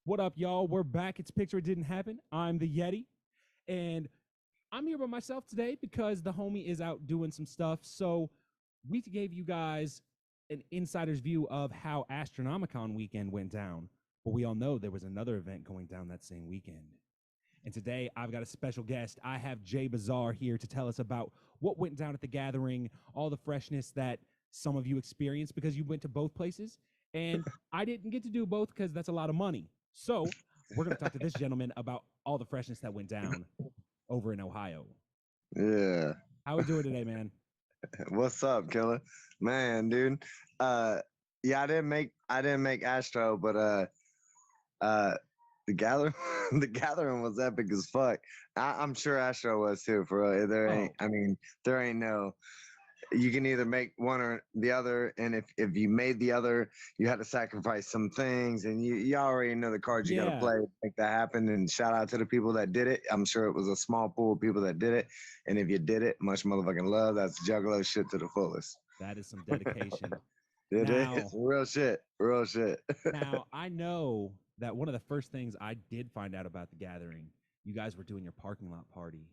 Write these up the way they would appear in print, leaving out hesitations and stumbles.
What up, y'all? We're back. It's Picture It Didn't Happen. I'm the Yeti, and I'm here by myself today because the homie is out doing some stuff. So we gave you guys an insider's view of how Astronomicon weekend went down. But we all know there was another event going down that same weekend. And today I've got a special guest. I have J Biz R here to tell us about what went down at the gathering, all the freshness that some of you experienced because you went to both places. And I didn't get to do both because that's a lot of money. So we're going to talk to this gentleman about all the freshness that went down over in Ohio. Yeah. How we doing today, man? What's up, killer? Man, dude. Yeah, I didn't make Astro, but the gathering the gathering was epic as fuck. I'm sure Astro was too, for real. There ain't no, you can either make one or the other, and if you made the other, you had to sacrifice some things, and you already know the cards you got to play to make that happen. And shout out to the people that did it. I'm sure it was a small pool of people that did it, and if you did it, much motherfucking love. That's juggalo shit to the fullest. That is some dedication. It is real shit, real shit. Now, I know that one of the first things I did find out about the gathering, you guys were doing your parking lot party,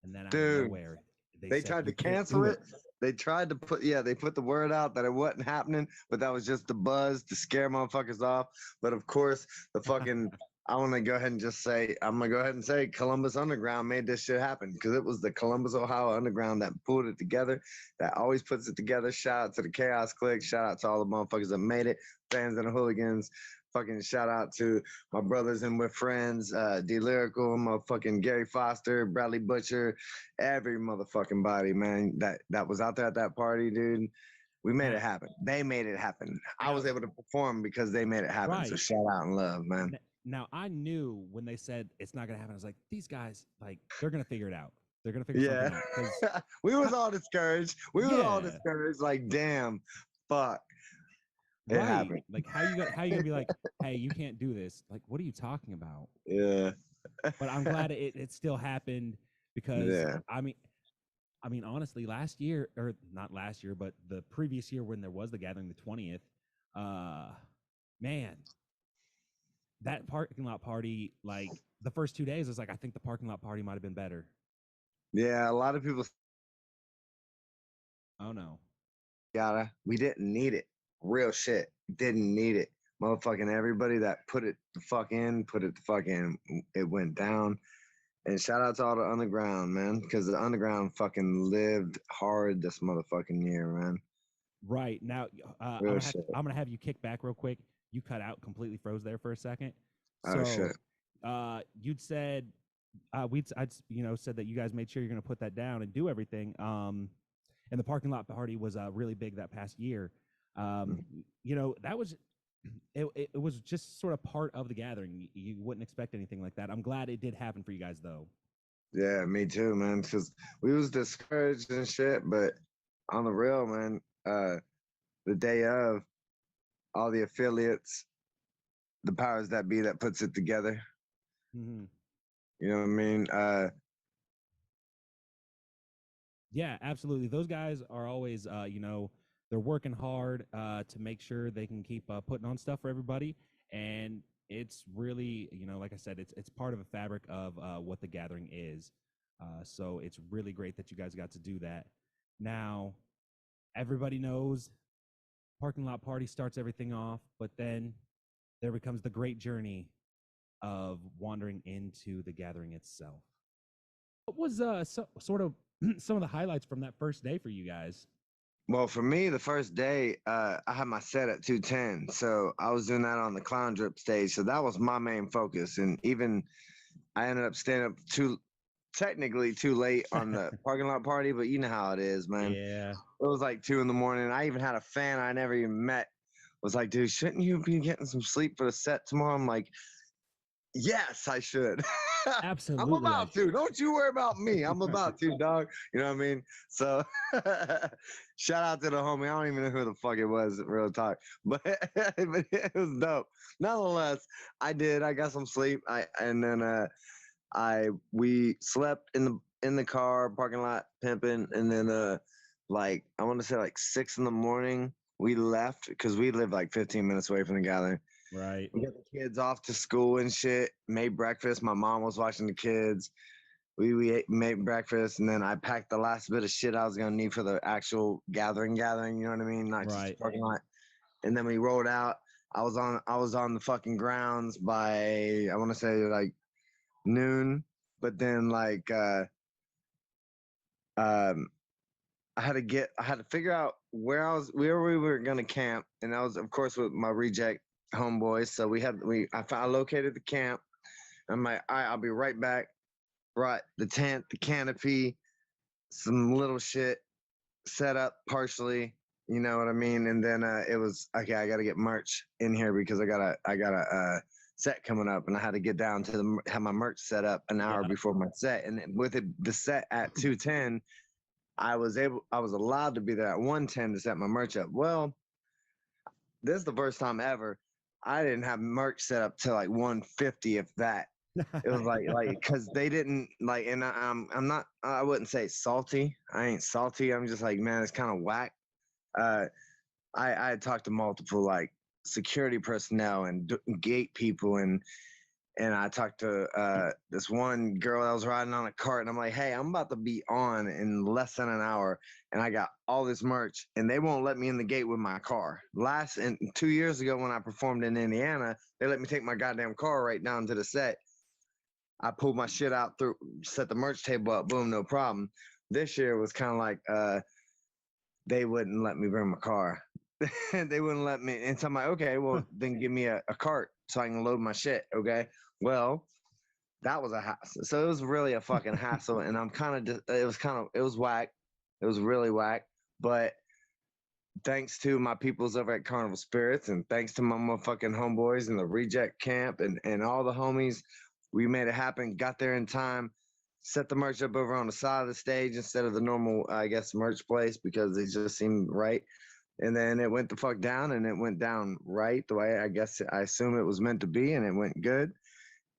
and then out of nowhere, they tried to cancel it. They tried to they put the word out that it wasn't happening, but that was just the buzz to scare motherfuckers off. But of course, the fucking, I'm going to go ahead and say Columbus Underground made this shit happen, because it was the Columbus, Ohio Underground that pulled it together, that always puts it together. Shout out to the Chaos Clique. Shout out to all the motherfuckers that made it, fans and the hooligans. Fucking shout out to my brothers and we're friends, D Lyrical, motherfucking Gary Foster, Bradley Butcher, every motherfucking body, man, that was out there at that party, dude. We made it happen. They made it happen. I was able to perform because they made it happen. Right. So shout out and love, man. Now, I knew when they said it's not going to happen, I was like, these guys, like, they're going to figure it out. They're going to figure something out. We was all discouraged. Like, damn, fuck. Right. Like, how you gonna be like, hey, you can't do this? Like, what are you talking about? Yeah. But I'm glad it still happened, because I mean, honestly, last year, or not last year, but the previous year when there was the gathering, the 20th, man, that parking lot party, like the first 2 days, was like, I think the parking lot party might have been better. Yeah, a lot of people. Oh no. We didn't need it. Real shit. Didn't need it. Motherfucking everybody that put it the fuck in. It went down. And shout out to all the underground, man, because the underground fucking lived hard this motherfucking year, man. Right. Now, I'm gonna have you kick back real quick. You cut out, completely froze there for a second. So, shit. You'd said, I'd said that you guys made sure you're gonna put that down and do everything. And the parking lot party was really big that past year. That was, it was just sort of part of the gathering. You wouldn't expect anything like that. I'm glad it did happen for you guys, though. Yeah, me too, man, because we was discouraged and shit, but on the real, man, the day of, all the affiliates, the powers that be that puts it together. Mm-hmm. You know what I mean? Yeah, absolutely. Those guys are always, they're working hard to make sure they can keep putting on stuff for everybody. And it's really, like I said, it's part of a fabric of what the gathering is. So it's really great that you guys got to do that. Now, everybody knows parking lot party starts everything off, but then there becomes the great journey of wandering into the gathering itself. What was sort of some of the highlights from that first day for you guys? Well, for me, the first day, I had my set at 210. So I was doing that on the clown drip stage. So that was my main focus. And even I ended up staying up technically too late on the parking lot party, but you know how it is, man. Yeah. It was like 2 a.m. I even had a fan I never even met was like, dude, shouldn't you be getting some sleep for the set tomorrow? I'm like, yes, I should. Absolutely. I'm about to. Don't you worry about me. I'm about to, dog. You know what I mean? So shout out to the homie. I don't even know who the fuck it was, real talk. But it was dope. Nonetheless, I got some sleep. We slept in the car, parking lot, pimping, and then I want to say like 6 a.m, we left because we lived like 15 minutes away from the gathering. Right. We got the kids off to school and shit. Made breakfast. My mom was watching the kids. Made breakfast, and then I packed the last bit of shit I was gonna need for the actual gathering. You know what I mean? Not just the Right. parking lot. And then we rolled out. I was on the fucking grounds by, I want to say, like noon. But then like um I had to figure out where we were gonna camp, and that was of course with my reject homeboys. So I located the camp. I'm like, all right, I'll be right back. Brought the tent, the canopy, some little shit set up partially, you know what I mean? And then it was okay, I gotta get merch in here because I got a set coming up, and I had to get down to have my merch set up an hour before my set. And with the set at 2:10, I was allowed to be there at 1:10 to set my merch up. Well, this is the first time ever I didn't have merch set up till like 1:50, if that. It was like because they didn't like, and I'm not, I wouldn't say salty. I ain't salty. I'm just like, man, it's kind of whack. Uh, I had talked to multiple like security personnel and gate people, and I talked to this one girl that was riding on a cart, and I'm like, hey, I'm about to be on in less than an hour, and I got all this merch, and they won't let me in the gate with my car. 2 years ago when I performed in Indiana, they let me take my goddamn car right down to the set. I pulled my shit out, set the merch table up, boom, no problem. This year was kind of like they wouldn't let me bring my car. They wouldn't let me. And so I'm like, okay, well, then give me a cart so I can load my shit. Okay. Well, that was a hassle. So it was really a fucking hassle. And it was whack. It was really whack. But thanks to my peoples over at Carnival Spirits, and thanks to my motherfucking homeboys in the reject camp, and all the homies, we made it happen, got there in time, set the merch up over on the side of the stage instead of the normal, I guess, merch place, because it just seemed right. And then it went the fuck down, and it went down right the way I assume it was meant to be, and it went good.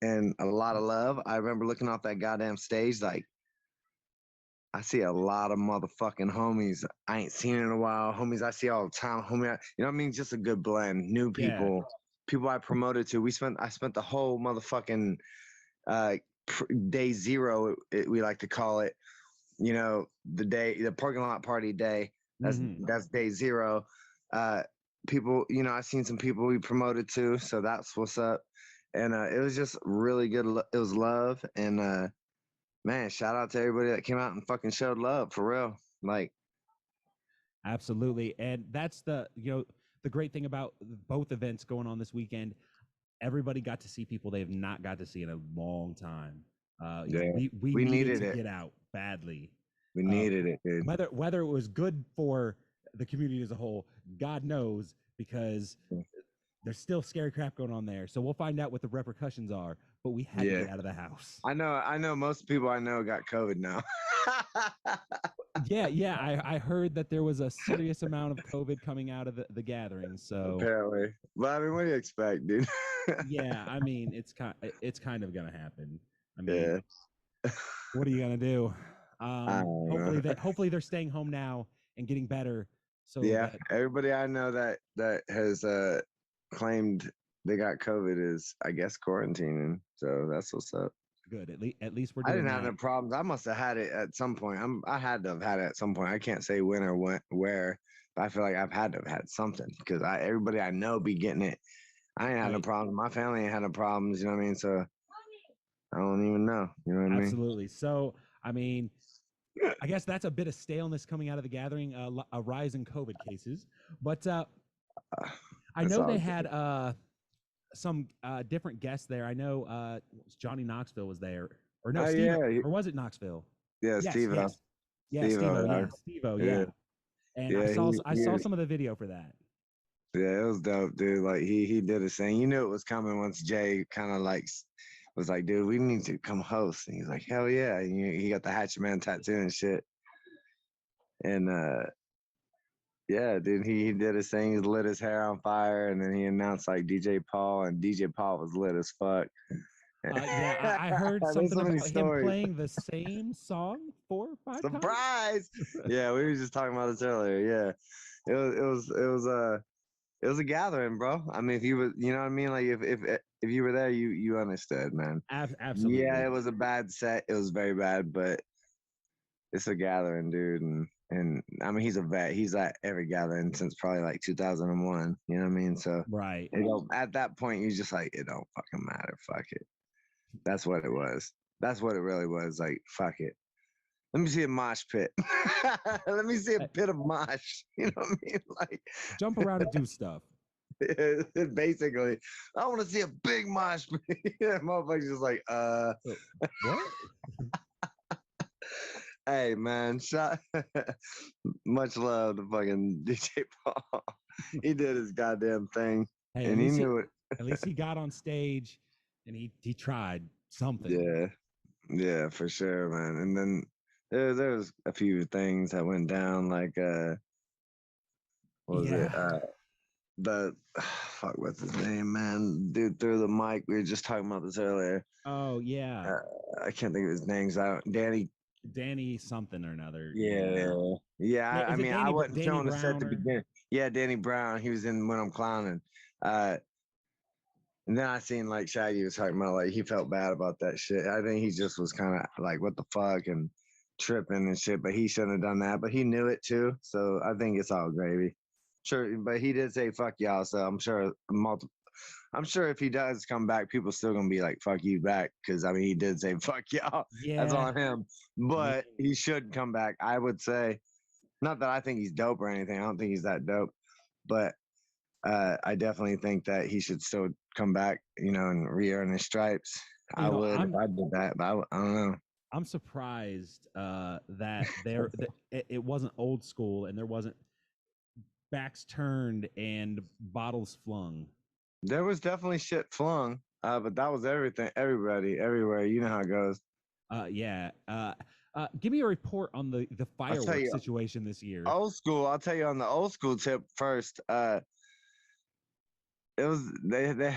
And a lot of love. I remember looking off that goddamn stage, like, I see a lot of motherfucking homies I ain't seen in a while. Homies I see all the time. You know what I mean? Just a good blend. New people, people I promoted to. I spent the whole motherfucking uh, day zero, we like to call it. You know, the parking lot party day. That's day zero. People, you know, I seen some people we promoted to, so that's what's up. And it was just really good. It was love, and man, shout out to everybody that came out and fucking showed love for real. Like, Absolutely. And that's the great thing about both events going on this weekend. Everybody got to see people they have not got to see in a long time. yeah, We needed needed to it. get out badly. We needed it, dude. Whether it was good for the community as a whole, God knows, because there's still scary crap going on there. So we'll find out what the repercussions are. But we had to get out of the house. I know. Most people I know got COVID now. Yeah. I heard that there was a serious amount of COVID coming out of the gathering. So apparently, but I mean, what do you expect, dude? yeah, I mean, it's kind of gonna happen. I mean, Yeah. what are you gonna do? Hopefully Hopefully they're staying home now and getting better. So yeah, everybody I know that has claimed they got COVID is, I guess, quarantining. So that's what's up. good. At least we're I doing didn't have that. no problems. I must have had it at some point. I had to have had it at some point. I can't say when or where, but I feel like I've had to have had something, because everybody I know be getting it. I ain't had no problems. My family ain't had no problems. You know what I mean? So I don't even know. You know what I mean? Absolutely. So I mean, I guess that's a bit of staleness coming out of the gathering, a rise in COVID cases. But I know they had some different guests there. I know Johnny Knoxville was there, or no, Steve, or was it Knoxville? Yeah, yes, Steve. yes. Yeah, Steve-O, yeah. And I saw some of the video for that. Yeah, it was dope, dude. Like he did his thing. You knew it was coming once Jay kind of like was like, dude, we need to come host. And he's like, hell yeah. And he got the Hatchet Man tattoo and shit. And yeah, dude, he did his thing. He lit his hair on fire, and then he announced like DJ Paul, and DJ Paul was lit as fuck. Yeah, I heard something about him playing the same song 4 or 5 times. Surprise! Yeah, we were just talking about this earlier. Yeah, it was it was a gathering, bro. I mean, if you were, you know what I mean? Like if you were there, you understood, man. Yeah, Absolutely. it was a bad set. It was very bad, but it's a gathering, dude. And I mean, he's a vet. He's at every gathering since probably like 2001. You know what I mean? So Right. at that point, you just like, it don't fucking matter. Fuck it. That's what it was. That's what it really was. Like, fuck it. Let me see a mosh pit. Let me see a pit of mosh. You know what I mean? Like, Jump around and do stuff. basically, I want to see a big mosh pit. Yeah, motherfucker's just like, What? hey man, much love to fucking DJ Paul. He did his goddamn thing, Hey, and he knew it. at least he got on stage and he tried something. Yeah, yeah, for sure, man. And then there was a few things that went down, like what was it? Yeah. The fuck, what's his name, man? Dude threw the mic. We were just talking about this earlier. Oh yeah. I can't think of his names out. Danny. Danny something or another. Yeah, yeah. I Is it mean, I wasn't Danny showing the set Brown to or begin. Yeah, Danny Brown. He was in When I'm Clowning. Uh, and then I seen like Shaggy was talking about like he felt bad about that shit. I think he just was kind of like, what the fuck, and tripping and shit. But he shouldn't have done that. But he knew it too. So I think it's all gravy. Sure, but he did say fuck y'all. So I'm sure if he does come back, people still gonna be like, fuck you back. Cause I mean, he did say fuck y'all. That's yeah. on him. Yeah. But he should come back. I would say, not that I think he's dope or anything. I don't think he's that dope. But I definitely think that he should still come back, and re-earn his stripes. I would if I did that, but I don't know. I'm surprised that it wasn't old school and there wasn't backs turned and bottles flung. There was definitely shit flung, but that was everything, everybody, everywhere. You know how it goes. Yeah. Give me a report on the I'll tell fireworks you, situation this year. old school. I'll tell you on the old school tip first. It was they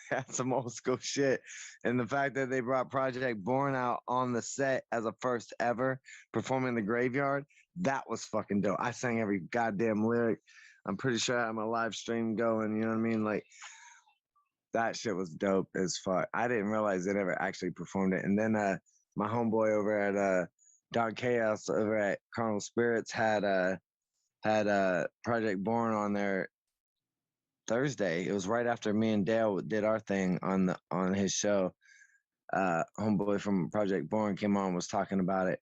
had some old school shit, and the fact that they brought Project Born out on the set as a first ever performing in the graveyard, that was fucking dope. I sang every goddamn lyric. I'm pretty sure I had my live stream going. You know what I mean? Like that shit was dope as fuck. I didn't realize they ever actually performed it. And then my homeboy over at Dog Chaos over at Carnal Spirits had Project Born on there Thursday. It was right after me and Dale did our thing on his show. Homeboy from Project Born came on, was talking about it,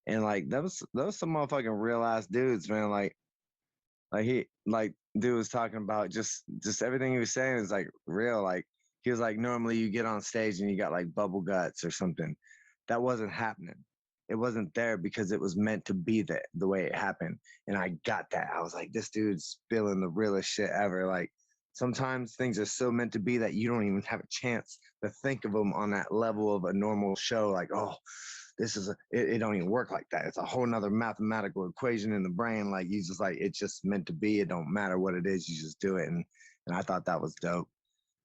and like that was some motherfucking real ass dudes, man. Like dude was talking about just everything he was saying is like real. Like he was like, normally you get on stage and you got like bubble guts or something. That wasn't happening. It wasn't there because it was meant to be that the way it happened. And I got that. I was like, this dude's spilling the realest shit ever. Like sometimes things are so meant to be that you don't even have a chance to think of them on that level of a normal show. Like, oh, it don't even work like that. It's a whole nother mathematical equation in the brain. Like you just like, it's just meant to be. It don't matter what it is. You just do it. And I thought that was dope.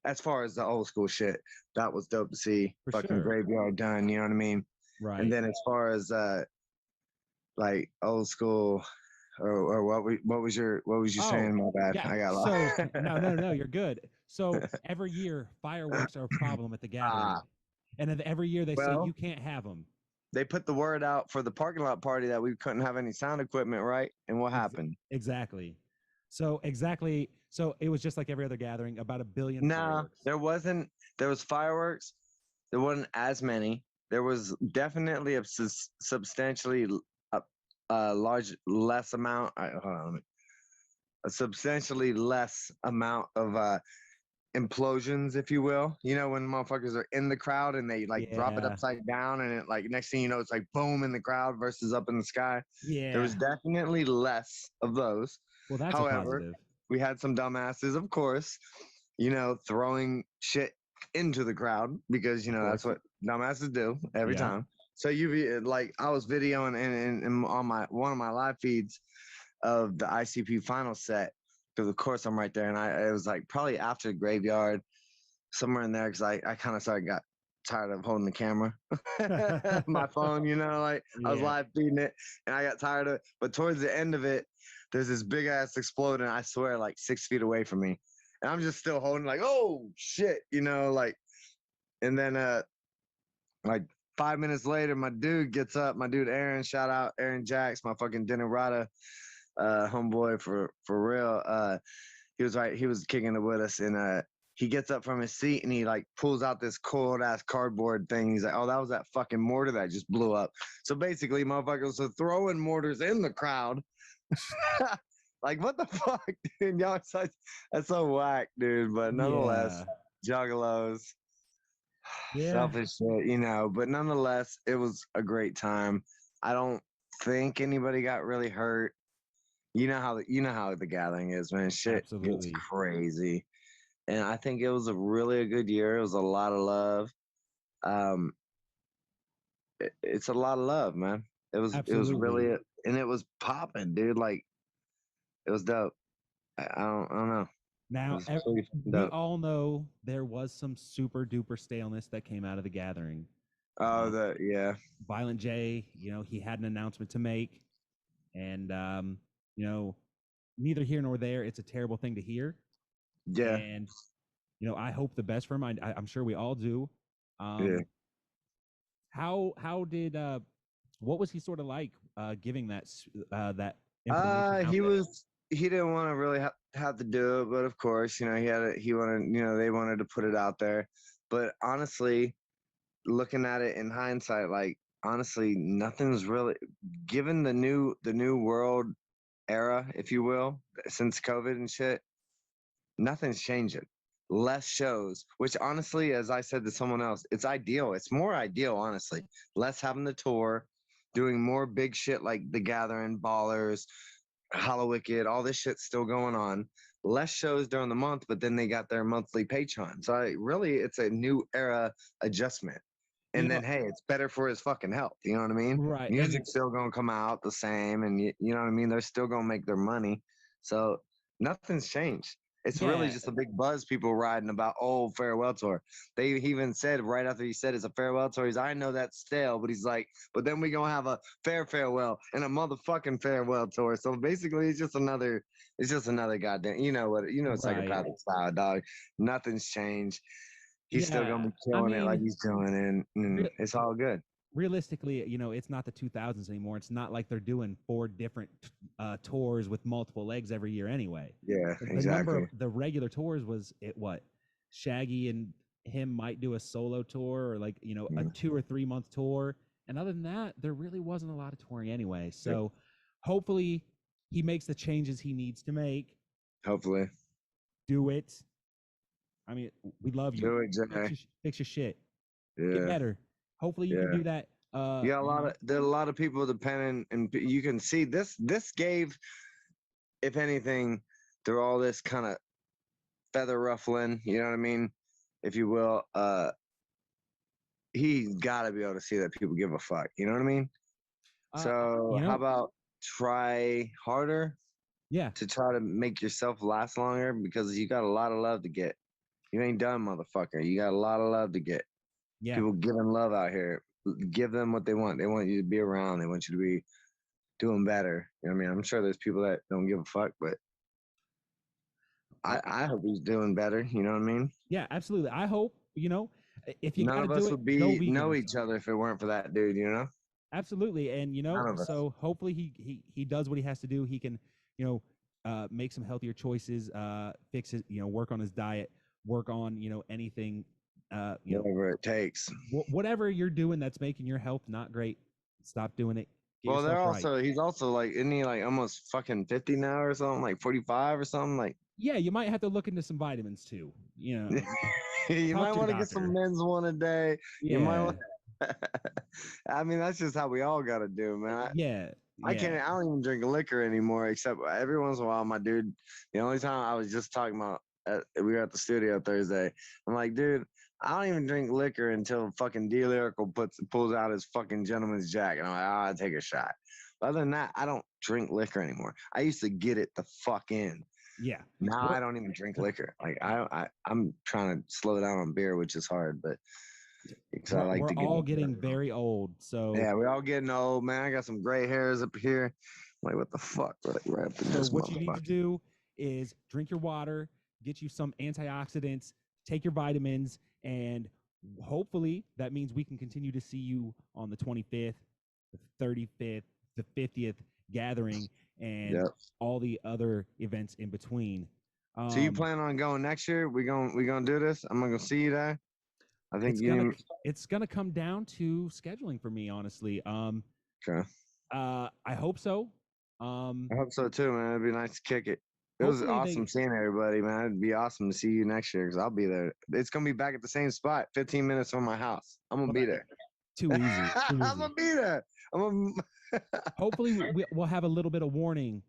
As far as the old school shit, that was dope to see. For Fucking sure. graveyard done. You know what I mean? Right. And then as far as like old school, or what was you saying? My bad. Yeah. I got So no, you're good. So every year fireworks are a problem at the gathering, and then every year they say well, you can't have them. they put the word out for the parking lot party that we couldn't have any sound equipment, right? And what happened? Exactly. So it was just like every other gathering, about 1 billion No, fireworks. there wasn't. There was fireworks. There wasn't as many. There was definitely a substantially less amount. Hold on, a substantially less amount of implosions, if you will. You know, when motherfuckers are in the crowd and they like drop it Yeah. upside down, and it like next thing you know, it's like boom in the crowd versus up in the sky. Yeah. There was definitely less of those. Well, that's However, a positive. we had some dumbasses, of course, throwing shit into the crowd because that's what dumbasses do every time. So like I was videoing and on one of my live feeds of the ICP final set, because of course I'm right there, and it was like probably after the graveyard, somewhere in there, because I kind of tired of holding the camera, my phone, you know, like I was Yeah. live feeding it and I got tired of it. But towards the end of it, there's this big ass explosion, I swear, like 6 feet away from me. And I'm just still holding like, oh shit, you know, like, and then like 5 minutes later, my dude gets up, my dude Aaron, shout out Aaron Jacks, my fucking Dinnerata homeboy for real. He was kicking it with us, and he gets up from his seat and he like pulls out this cold ass cardboard thing. He's like, oh, that was that fucking mortar that just blew up. So basically, motherfuckers are throwing mortars in the crowd. Like, what the fuck, dude? Y'all, that's so whack, dude. But nonetheless, juggalos, selfish shit, you know. But nonetheless, it was a great time. I don't think anybody got really hurt. You know how the gathering is, man. Shit Absolutely. gets crazy. And I think it was a good year. It was a lot of love. It's a lot of love, man. It was really, and it was popping, dude. Like, it was dope. I don't know. Now, we all know there was some super duper staleness that came out of the gathering. Oh, Violent J, you know, he had an announcement to make, and you know, neither here nor there. It's a terrible thing to hear. Yeah. And you know, I hope the best for him. I'm sure we all do. Yeah. How did what was he sort of like giving that information? He didn't want to really have to do it, but of course, you know, they wanted to put it out there. But honestly, looking at it in hindsight, like, honestly, nothing's really, given the new world era, if you will, since COVID and shit, nothing's changing. Less shows, which honestly, as I said to someone else, it's ideal. It's more ideal, honestly. Less having the tour, doing more big shit like The Gathering, Ballers, Hallowicked, all this shit's still going on. Less shows during the month, but then they got their monthly Patreon. So it's a new era adjustment. And then, hey, it's better for his fucking health. You know what I mean? Right. Music's still going to come out the same. And you know what I mean? They're still going to make their money. So nothing's changed. It's really just a big buzz people riding about, oh, farewell tour. They even said right after he said it's a farewell tour, he's, I know that's stale, but he's like, but then we going to have a farewell and a motherfucking farewell tour. So basically it's just another goddamn, psychopathic style, dog. Nothing's changed. He's still going to be killing it like he's doing, and it's all good. Realistically, you know, it's not the 2000s anymore. It's not like they're doing 4 different tours with multiple legs every year anyway. Yeah, exactly. The number of the regular tours was Shaggy and him might do a solo tour or like, you know, a 2 or 3 month tour. And other than that, there really wasn't a lot of touring anyway. So hopefully he makes the changes he needs to make. Hopefully. Do it. I mean, we love you. Do it, Jay. Fix your shit. Yeah. Get better. Hopefully you can do that. There are a lot of people dependent, and you can see this gave, if anything, through all this kind of feather ruffling, you know what I mean, if you will, he's got to be able to see that people give a fuck, you know what I mean? So how about try harder? Yeah. To try to make yourself last longer, because you got a lot of love to get. You ain't done, motherfucker. You got a lot of love to get. Yeah. People giving love out here. Give them what they want. They want you to be around. They want you to be doing better. You know what I mean? I'm sure there's people that don't give a fuck, but I hope he's doing better. You know what I mean? Yeah, absolutely. I hope, you know, if you none of us would know each other if it weren't for that dude, you know? Absolutely. And, you know, so hopefully he does what he has to do. He can, you know, make some healthier choices, fix his, you know, work on his diet, work on, you know, anything, whatever it takes. Whatever you're doing that's making your health not great, stop doing it. Well, he's also like, isn't he like almost fucking 50 now or something, like 45 or something? Like, yeah, you might have to look into some vitamins too. You know, you might want to get some men's one a day. Yeah. You might want. I mean, that's just how we all got to do, man. I don't even drink liquor anymore, except every once in a while, my dude. The only time I was just talking about, we were at the studio Thursday. I'm like, dude, I don't even drink liquor until fucking D Lyrical pulls out his fucking gentleman's jack, and I'm like, I'll take a shot. But other than that, I don't drink liquor anymore. I used to get it the fuck in. Yeah. Now I don't even drink liquor. Like I'm trying to slow down on beer, which is hard, but because I like We're to get all getting very old. So yeah, we all getting old, man. I got some gray hairs up here. I'm like, what the fuck? Like, right up in so this what you need to motherfucker. do is drink your water, get you some antioxidants, take your vitamins, and hopefully that means we can continue to see you on the 25th, the 35th, the 50th gathering, and Yep. all the other events in between. So you plan on going next year? We gonna do this? I'm gonna go see you there. I think it's you gonna need. it's gonna come down to scheduling for me, honestly. Okay. I hope so. I hope so too, man. It'd be nice to kick it. It was Hopefully awesome seeing everybody, man. It'd be awesome to see you next year because I'll be there. It's gonna be back at the same spot, 15 minutes from my house. I'm gonna be there. too easy. Too I'm easy. gonna be there. Hopefully we'll have a little bit of warning,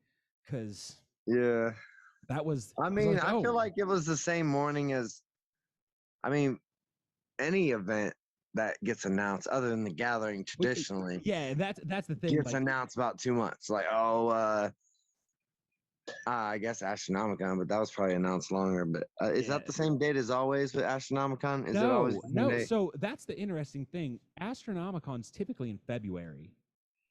because Yeah. that was. I was mean, like, I oh, feel like it was the same morning as. I mean, any event that gets announced, other than the gathering, traditionally yeah, that's the thing. gets Like, announced about 2 months. Like, I guess Astronomicon, but that was probably announced longer. But is yeah, that the same date as always with Astronomicon? Is it always no, the same no. date? So that's the interesting thing. Astronomicon's typically in February,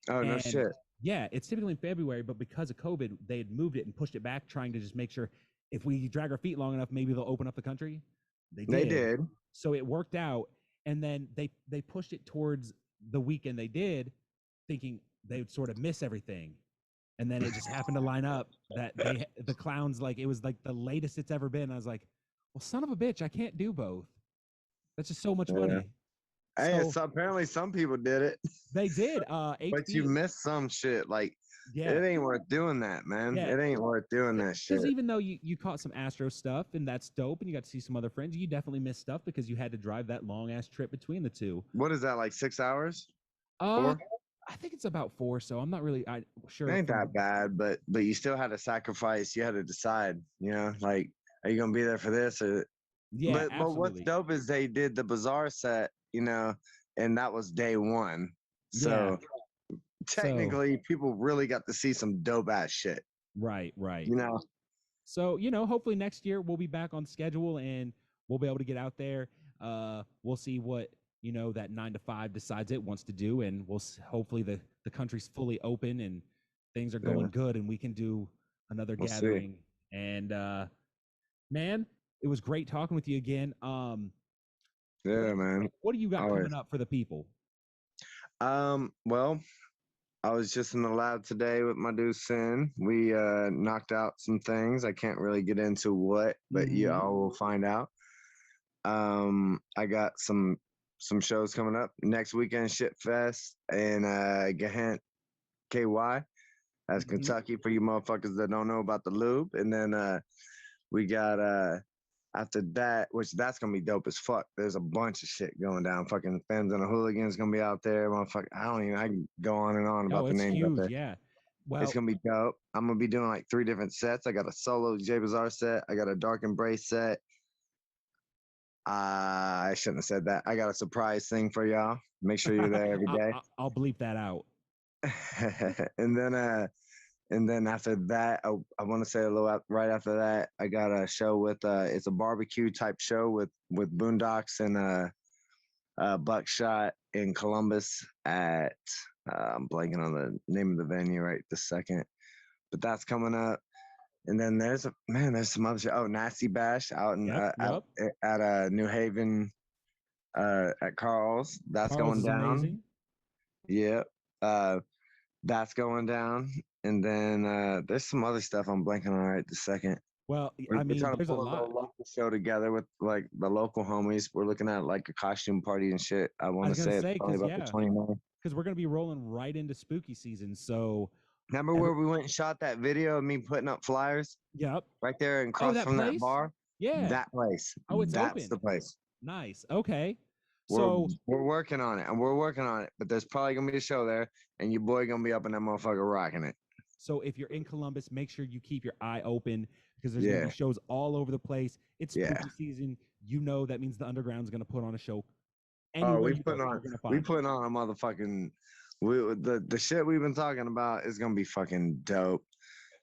Oh, no and shit. yeah, it's typically in February. But because of COVID, they had moved it and pushed it back, trying to just make sure if we drag our feet long enough, maybe they'll open up the country. They They did. did. So it worked out, and then they pushed it towards the weekend they did, thinking they would sort of miss everything, and then it just happened to line up that the clowns, like, it was like the latest it's ever been. I was like, well, son of a bitch, I can't do both. That's just so much Yeah. money. Hey, So apparently some people did it, they did. but you HB, missed some shit. Like, yeah, it ain't worth doing that, man. yeah. It ain't worth doing that shit. Because even though you caught some Astro stuff and that's dope, and you got to see some other friends, you definitely missed stuff because you had to drive that long ass trip between the two. What is that, like 6 hours? Uh, 4? I think it's about 4, so I'm not really sure. Ain't that bad, but you still had to sacrifice. You had to decide, like, are you gonna be there for this or? Yeah, But what's absolutely. dope is they did the bazaar set, and that was day one. Yeah. So So technically, people really got to see some dope ass shit. right. You know, So, hopefully next year we'll be back on schedule and we'll be able to get out there. We'll see what, that 9 to 5 decides it wants to do, and hopefully the country's fully open and things are going good and we can do another we'll see. gathering. And man, it was great talking with you again. Yeah, man. What do you got Always. coming up for the people? Well, I was just in the lab today with my dude Sin. We knocked out some things. I can't really get into what, but y'all will find out. I got some shows coming up next weekend. Shit Fest in Gahent, KY. That's Kentucky for you motherfuckers that don't know about the loop. And then we got after that, which that's gonna be dope as fuck. There's a bunch of shit going down. Fucking Femmes and the Hooligans gonna be out there. Motherfucker, I can go on and on about the it's names huge, out there. yeah. Well, It's gonna be dope. I'm gonna be doing like 3 different sets. I got a solo J Biz R set. I got a Dark Embrace set. I shouldn't have said that. I got a surprise thing for y'all. Make sure you're there every day. I'll bleep that out. And then after that, I want to say a little right after that, I got a show with it's a barbecue type show with Boondocks and Buckshot in Columbus at I'm blanking on the name of the venue right this second, but that's coming up. And then there's some other shit. Oh, Nasty Bash out in out at New Haven at Carl's. That's Carl's going down. Amazing. Yep. That's going down. And then there's some other stuff I'm blanking on right this second. Well, We're trying to there's a pull lot. local show together with like the local homies. We're looking at like a costume party and shit. I want to say it's probably about the 29th. Because we're gonna be rolling right into spooky season. So remember where we went and shot that video of me putting up flyers? Yep. Right there and across from that bar. Yeah. That place. Oh, it's That's open. the place. Nice. Okay. So we're working on it, and we're working on it. But there's probably gonna be a show there, and your boy gonna be up in that motherfucker rocking it. So if you're in Columbus, make sure you keep your eye open because there's gonna be shows all over the place. It's spooky season. That means the underground's gonna put on a show. We putting on a motherfucking. The shit we've been talking about is gonna be fucking dope.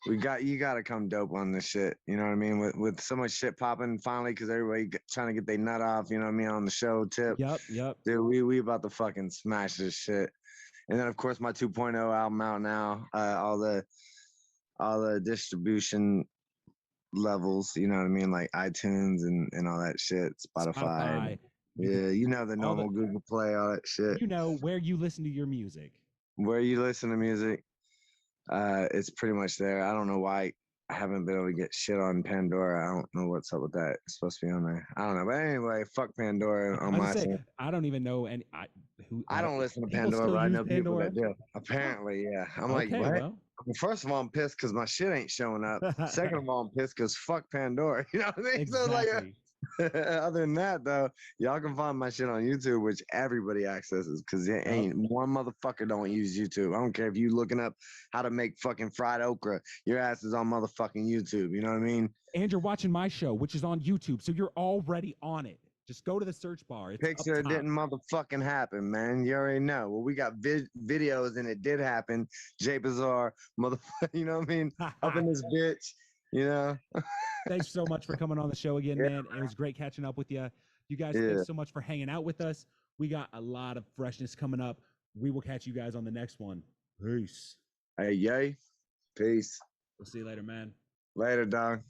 you got to come dope on this shit. You know what I mean? With so much shit popping finally, because everybody trying to get their nut off. You know what I mean? On the show tip. Yep. Dude, we about to fucking smash this shit. And then of course my 2.0 album out now. All the distribution levels. You know what I mean? Like iTunes and all that shit. Spotify. Yeah, you know the normal Google Play, all that shit. You know where you listen to your music. Where you listen to music. It's pretty much there. I don't know why I haven't been able to get shit on Pandora. I don't know what's up with that. It's supposed to be on there. I don't know. But anyway, fuck Pandora on my side. I don't even know any. I don't listen to Pandora, but I know people that do. Apparently, yeah. I'm like, what? Well. First of all, I'm pissed because my shit ain't showing up. Second of all, I'm pissed because fuck Pandora. You know what I mean? Exactly. So like, other than that, though, y'all can find my shit on YouTube, which everybody accesses because it ain't one motherfucker don't use YouTube. I don't care if you looking up how to make fucking fried okra. Your ass is on motherfucking YouTube. You know what I mean? And you're watching my show, which is on YouTube, so you're already on it. Just go to the search bar. It's Pics didn't motherfucking happen, man. You already know. Well, we got videos and it did happen. J Biz R, motherfucker. You know what I mean? Up in this bitch. You know. Thanks so much for coming on the show again, man. It was great catching up with you. You guys, thanks so much for hanging out with us. We got a lot of freshness coming up. We will catch you guys on the next one. Peace. Hey, yay. Peace. We'll see you later, man. Later, dog.